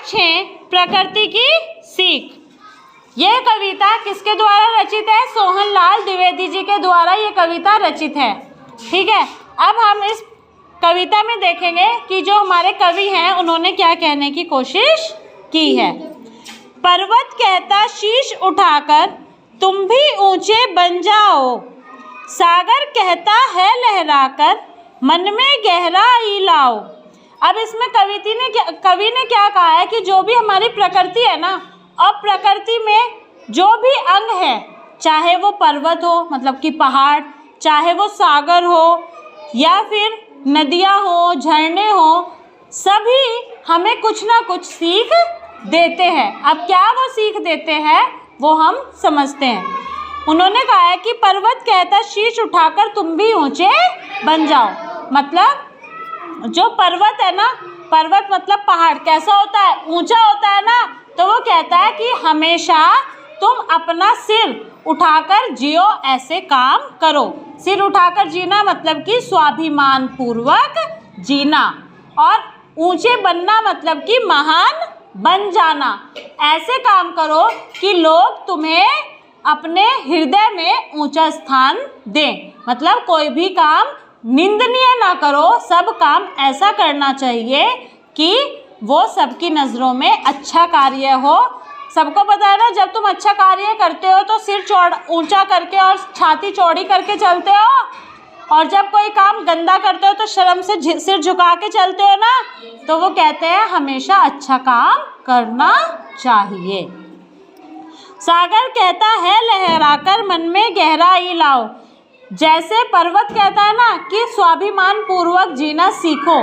6 प्रकृति की सीख। यह कविता किसके द्वारा रचित है? सोहनलाल द्विवेदी जी के द्वारा ये कविता रचित है। ठीक है, अब हम इस कविता में देखेंगे कि जो हमारे कवि हैं उन्होंने क्या कहने की कोशिश की है। पर्वत कहता शीश उठाकर तुम भी ऊंचे बन जाओ, सागर कहता है लहराकर मन में गहराई लाओ। अब इसमें कवि ने क्या कहा है कि जो भी हमारी प्रकृति है ना, और प्रकृति में जो भी अंग है, चाहे वो पर्वत हो मतलब कि पहाड़, चाहे वो सागर हो या फिर नदियाँ हो, झरने हो, सभी हमें कुछ ना कुछ सीख देते हैं। अब क्या वो सीख देते हैं वो हम समझते हैं। उन्होंने कहा है कि पर्वत कहता शीश उठाकर तुम भी ऊंचे बन जाओ। मतलब जो पर्वत है ना, पर्वत मतलब पहाड़, कैसा होता है? ऊंचा होता है ना। तो वो कहता है कि हमेशा तुम अपना सिर उठाकर जियो, ऐसे काम करो। सिर उठाकर जीना मतलब कि स्वाभिमान पूर्वक जीना, और ऊंचे बनना मतलब कि महान बन जाना। ऐसे काम करो कि लोग तुम्हें अपने हृदय में ऊंचा स्थान दें। मतलब कोई भी काम निंदनीय ना करो, सब काम ऐसा करना चाहिए कि वो सबकी नज़रों में अच्छा कार्य हो। सबको पता है ना, जब तुम अच्छा कार्य करते हो तो सिर ऊंचा करके और छाती चौड़ी करके चलते हो, और जब कोई काम गंदा करते हो तो शर्म से सिर झुका के चलते हो ना। तो वो कहते हैं हमेशा अच्छा काम करना चाहिए। सागर कहता है लहराकर मन में गहराई लाओ। जैसे पर्वत कहता है ना कि स्वाभिमान पूर्वक जीना सीखो,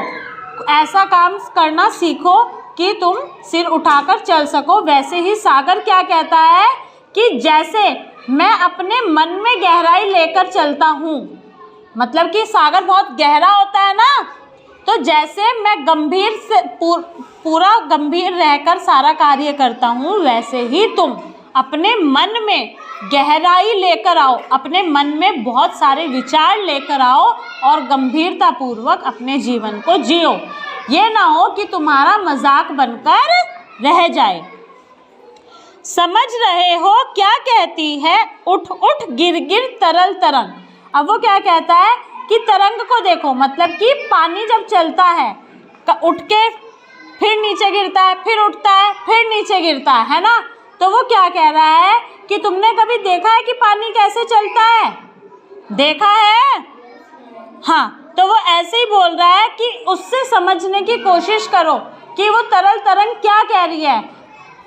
ऐसा काम करना सीखो कि तुम सिर उठाकर चल सको, वैसे ही सागर क्या कहता है कि जैसे मैं अपने मन में गहराई लेकर चलता हूँ, मतलब कि सागर बहुत गहरा होता है ना, तो जैसे मैं गंभीर से पूरा गंभीर रहकर सारा कार्य करता हूँ, वैसे ही तुम अपने मन में गहराई लेकर आओ, अपने मन में बहुत सारे विचार लेकर आओ और गंभीरता पूर्वक अपने जीवन को जियो। ये ना हो कि तुम्हारा मजाक बनकर रह जाए। समझ रहे हो क्या कहती है उठ उठ गिर गिर तरल तरंग। अब वो क्या कहता है कि तरंग को देखो, मतलब कि पानी जब चलता है उठ के फिर नीचे गिरता है, फिर उठता है, फिर नीचे गिरता है ना। तो वो क्या कह रहा है कि तुमने कभी देखा है कि पानी कैसे चलता है? देखा है? हाँ, तो वो ऐसे ही बोल रहा है कि उससे समझने की कोशिश करो कि वो तरल तरंग क्या कह रही है।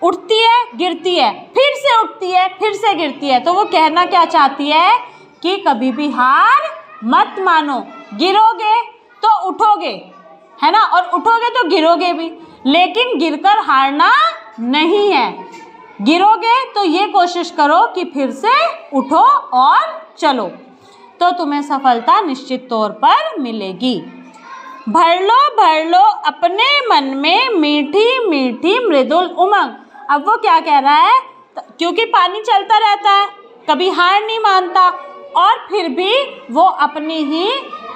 उठती है, गिरती है, फिर से उठती है, फिर से गिरती है। तो वो कहना क्या चाहती है कि कभी भी हार मत मानो। गिरोगे तो उठोगे, है ना, और उठोगे तो गिरोगे भी, लेकिन गिरकर हारना नहीं है। गिरोगे तो ये कोशिश करो कि फिर से उठो और चलो, तो तुम्हें सफलता निश्चित तौर पर मिलेगी। भर लो अपने मन में मीठी मीठी मृदुल उमंग। अब वो क्या कह रहा है, क्योंकि पानी चलता रहता है, कभी हार नहीं मानता, और फिर भी वो अपनी ही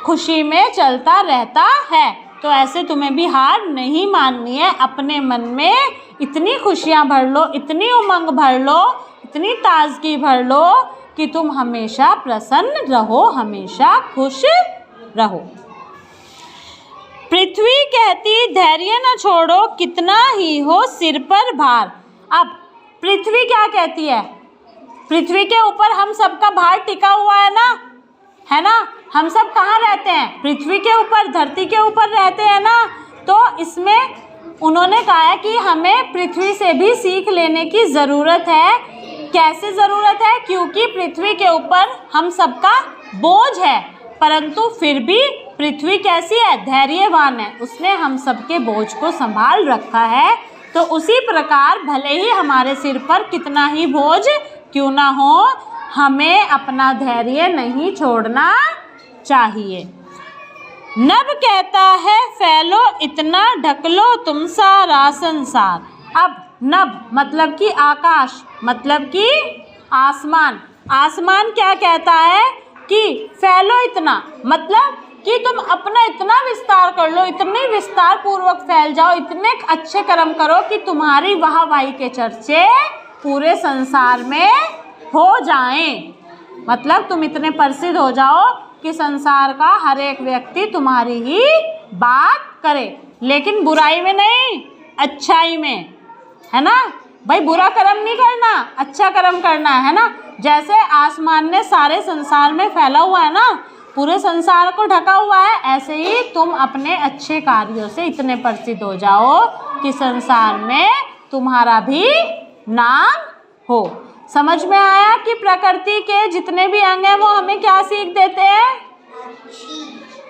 खुशी में चलता रहता है। तो ऐसे तुम्हें भी हार नहीं माननी है। अपने मन में इतनी खुशियाँ भर लो, इतनी उमंग भर लो, इतनी ताजगी भर लो कि तुम हमेशा प्रसन्न रहो, हमेशा खुश रहो। पृथ्वी कहती धैर्य न छोड़ो कितना ही हो सिर पर भार। अब पृथ्वी क्या कहती है? पृथ्वी के ऊपर हम सबका भार टिका हुआ है ना, है ना। हम सब कहाँ रहते हैं? पृथ्वी के ऊपर, धरती के ऊपर रहते हैं ना। तो इसमें उन्होंने कहा है कि हमें पृथ्वी से भी सीख लेने की ज़रूरत है। कैसे ज़रूरत है? क्योंकि पृथ्वी के ऊपर हम सबका बोझ है, परंतु फिर भी पृथ्वी कैसी है? धैर्यवान है, उसने हम सबके बोझ को संभाल रखा है। तो उसी प्रकार भले ही हमारे सिर पर कितना ही बोझ क्यों ना हो, हमें अपना धैर्य नहीं छोड़ना चाहिए। नभ कहता है फैलो इतना ढक लो तुम सारा संसार। अब नभ मतलब कि आकाश, मतलब कि आसमान। आसमान क्या कहता है कि फैलो इतना, मतलब कि तुम अपना इतना विस्तार कर लो, इतने विस्तार पूर्वक फैल जाओ, इतने अच्छे कर्म करो कि तुम्हारी वाहवाही के चर्चे पूरे संसार में हो जाएं। मतलब तुम इतने प्रसिद्ध हो जाओ कि संसार का हर एक व्यक्ति तुम्हारी ही बात करे, लेकिन बुराई में नहीं, अच्छाई में, है ना भाई। बुरा कर्म नहीं करना, अच्छा कर्म करना है ना। जैसे आसमान ने सारे संसार में फैला हुआ है ना, पूरे संसार को ढका हुआ है, ऐसे ही तुम अपने अच्छे कार्यों से इतने प्रसिद्ध हो जाओ कि संसार में तुम्हारा भी नाम हो। समझ में आया कि प्रकृति के जितने भी अंग हैं वो हमें क्या सीख देते हैं?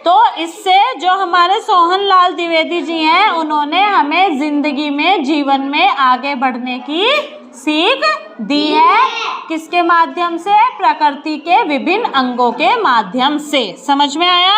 तो इससे जो हमारे सोहन लाल द्विवेदी जी हैं, उन्होंने हमें जिंदगी में, जीवन में आगे बढ़ने की सीख दी है। किसके माध्यम से? प्रकृति के विभिन्न अंगों के माध्यम से। समझ में आया?